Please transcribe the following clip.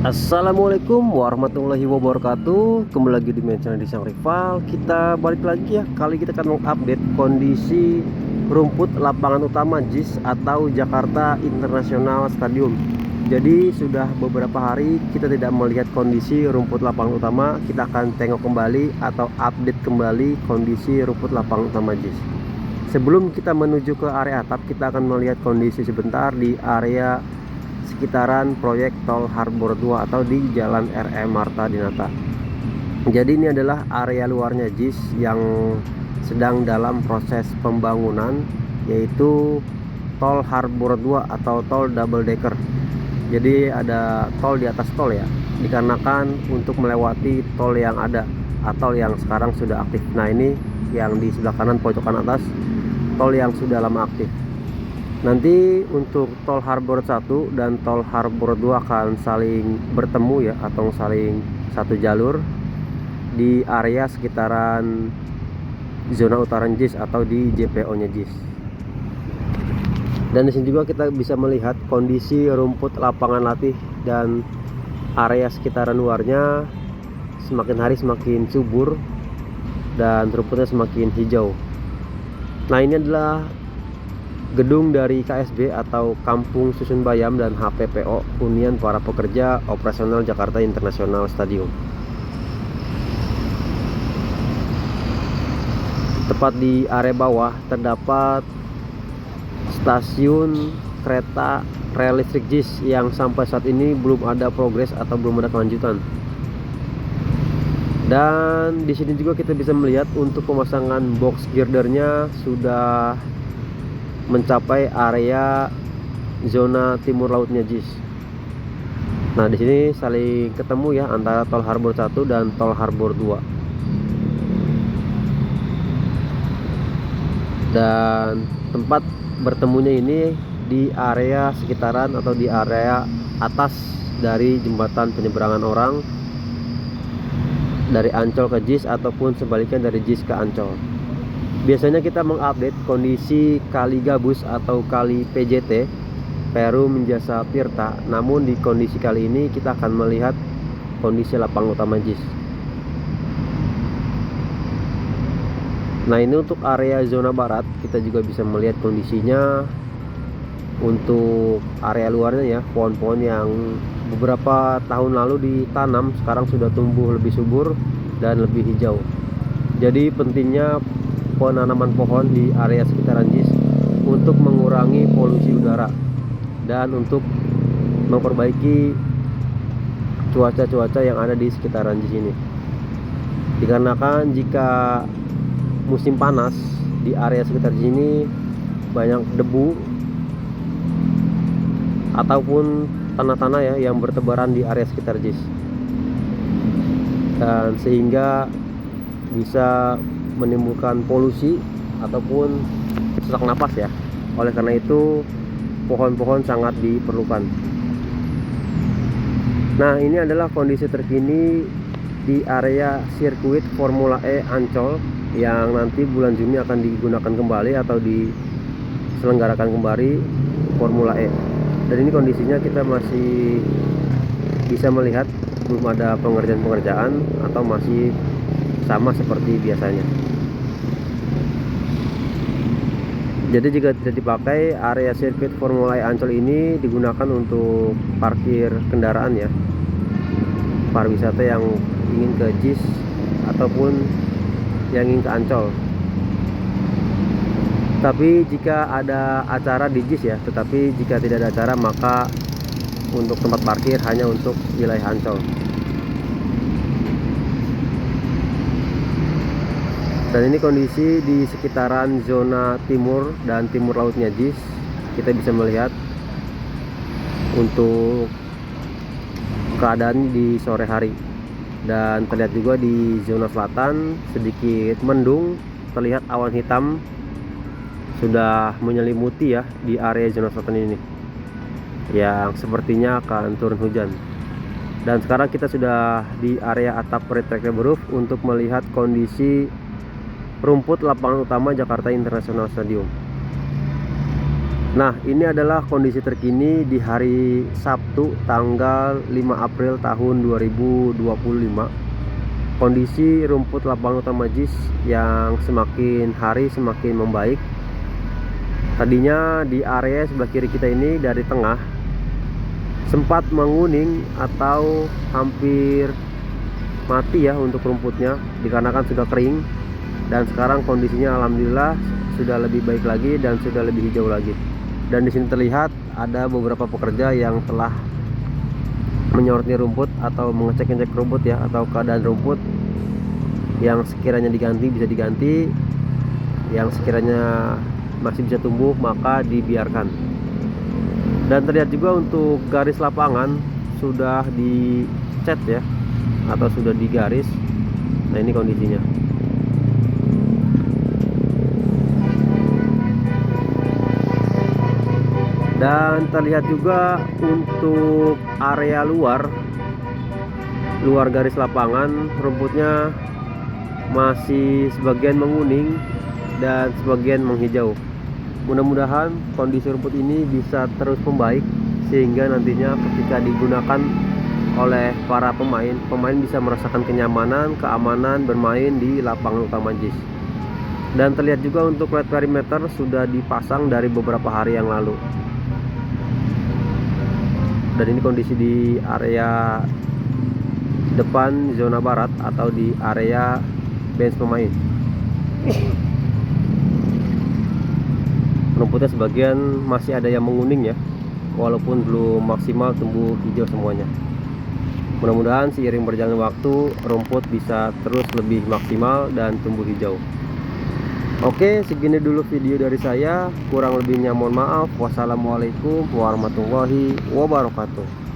Assalamualaikum warahmatullahi wabarakatuh. Kembali lagi di channel Sang Rival. Kita balik lagi ya. Kali kita akan mengupdate kondisi rumput lapangan utama JIS atau Jakarta International Stadium. Jadi sudah beberapa hari kita tidak melihat kondisi rumput lapangan utama. Kita akan tengok kembali atau update kembali kondisi rumput lapangan utama JIS. Sebelum kita menuju ke area atap, kita akan melihat kondisi sebentar di area sekitaran proyek Tol Harbor 2 atau di Jalan RE Marta Dinata. Jadi ini adalah area luarnya JIS yang sedang dalam proses pembangunan, yaitu Tol Harbor 2 atau tol double decker. Jadi ada tol di atas tol ya, dikarenakan untuk melewati tol yang ada atau yang sekarang sudah aktif. Nah, ini yang di sebelah kanan pojokan atas, tol yang sudah lama aktif. Nanti untuk tol Harbor 1 dan tol Harbor 2 akan saling bertemu ya, atau saling satu jalur di area sekitaran zona utara JIS atau di JPO nya JIS. Dan di sini juga kita bisa melihat kondisi rumput lapangan latih dan area sekitaran luarnya semakin hari semakin subur dan rumputnya semakin hijau. Nah, ini adalah gedung dari KSB atau Kampung Susun Bayam dan HPPO, Hunian Para Pekerja Operasional Jakarta International Stadium. Tepat di area bawah terdapat stasiun kereta rel listrik JIS yang sampai saat ini belum ada progres atau belum ada kelanjutan. Dan di sini juga kita bisa melihat untuk pemasangan box girdernya sudah mencapai area zona timur lautnya JIS. Nah, di sini saling ketemu ya antara tol Harbor 1 dan tol Harbor 2. Dan tempat bertemunya ini di area sekitaran atau di area atas dari jembatan penyeberangan orang dari Ancol ke JIS ataupun sebaliknya dari JIS ke Ancol. Biasanya kita mengupdate kondisi kali gabus atau kali PJT, Perum Jasa Tirta. Namun di kondisi kali ini kita akan melihat kondisi lapangan utama JIS. Nah, ini untuk area zona barat kita juga bisa melihat kondisinya. Untuk area luarnya ya, pohon-pohon yang beberapa tahun lalu ditanam sekarang sudah tumbuh lebih subur dan lebih hijau. Jadi pentingnya penanaman pohon di area sekitaran JIS untuk mengurangi polusi udara dan untuk memperbaiki cuaca-cuaca yang ada di sekitaran JIS ini. Dikarenakan jika musim panas di area sekitar JIS ini banyak debu ataupun tanah-tanah ya yang bertebaran di area sekitar JIS, dan sehingga bisa menimbulkan polusi ataupun sesak napas ya. Oleh karena itu pohon-pohon sangat diperlukan. Nah, ini adalah kondisi terkini di area sirkuit Formula E Ancol yang nanti bulan Juni akan digunakan kembali atau diselenggarakan kembali Formula E. Dan ini kondisinya kita masih bisa melihat belum ada pengerjaan-pengerjaan atau masih sama seperti biasanya. Jadi jika tidak dipakai, area sirkuit Formula E Ancol ini digunakan untuk parkir kendaraan ya, pariwisata yang ingin ke JIS ataupun yang ingin ke Ancol. Tapi jika ada acara di JIS ya, tetapi jika tidak ada acara maka untuk tempat parkir hanya untuk wilayah Ancol. Dan ini kondisi di sekitaran zona timur dan timur lautnya JIS. Kita bisa melihat untuk keadaan di sore hari. Dan terlihat juga di zona selatan sedikit mendung, terlihat awan hitam sudah menyelimuti ya di area zona selatan ini, yang sepertinya akan turun hujan. Dan sekarang kita sudah di area atap retractable roof untuk melihat kondisi rumput lapangan utama Jakarta International Stadium. Nah, ini adalah kondisi terkini di hari Sabtu tanggal 5 April tahun 2025. Kondisi rumput lapangan utama JIS yang semakin hari semakin membaik. Tadinya di area sebelah kiri kita ini dari tengah sempat menguning atau hampir mati ya untuk rumputnya, dikarenakan sudah kering. Dan sekarang kondisinya alhamdulillah sudah lebih baik lagi dan sudah lebih hijau lagi. Dan di sini terlihat ada beberapa pekerja yang telah menyoroti rumput atau mengecek-ngecek rumput ya, atau keadaan rumput yang sekiranya diganti bisa diganti, yang sekiranya masih bisa tumbuh maka dibiarkan. Dan terlihat juga untuk garis lapangan sudah dicat ya, atau sudah digaris. Nah, ini kondisinya. Dan terlihat juga untuk area luar garis lapangan rumputnya masih sebagian menguning dan sebagian menghijau. Mudah-mudahan kondisi rumput ini bisa terus membaik sehingga nantinya ketika digunakan oleh para pemain bisa merasakan kenyamanan, keamanan bermain di lapangan utama JIS. Dan terlihat juga untuk light perimeter sudah dipasang dari beberapa hari yang lalu. Dan ini kondisi di area depan zona barat atau di area bench pemain. Rumputnya sebagian masih ada yang menguning ya, walaupun belum maksimal tumbuh hijau semuanya. Mudah-mudahan seiring berjalan waktu rumput bisa terus lebih maksimal dan tumbuh hijau. Oke, segini dulu video dari saya. Kurang lebihnya mohon maaf. Wassalamualaikum warahmatullahi wabarakatuh.